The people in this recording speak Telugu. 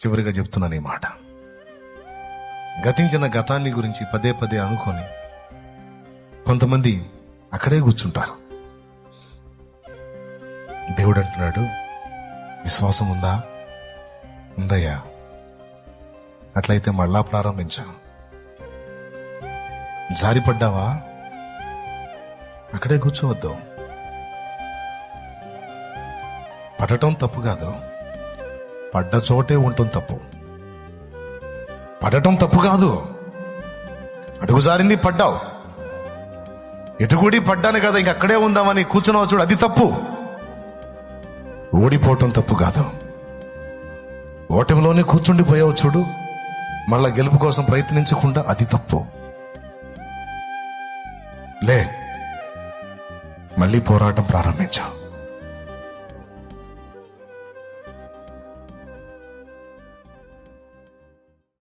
చివరిగా చెప్తున్నాను ఈ మాట. గతించిన గతాన్ని గురించి పదే పదే అనుకొని కొంతమంది అక్కడే కూర్చుంటారు. దేవుడు అంటున్నాడు, విశ్వాసం ఉందా? ఉందయ్యా. అట్లయితే మళ్ళా ప్రారంభించాం. జారిపడ్డావా? అక్కడే కూర్చోవద్దు. పడటం తప్పు కాదు, పడ్డ చోటే ఉంటుంది తప్పు. పడటం తప్పు కాదు, అడుగు జారింది పడ్డావు, ఎటుగుడి పడ్డాను కదా ఇంక అక్కడే ఉందామని కూర్చున్నావు చూడు, అది తప్పు. ఓడిపోవటం తప్పు కాదు, ఓటమిలోనే కూర్చుండిపోయావు చూడు, మళ్ళా గెలుపు కోసం ప్రయత్నించకుండా, అది తప్పు. లే, మళ్ళీ పోరాటం ప్రారంభించావు.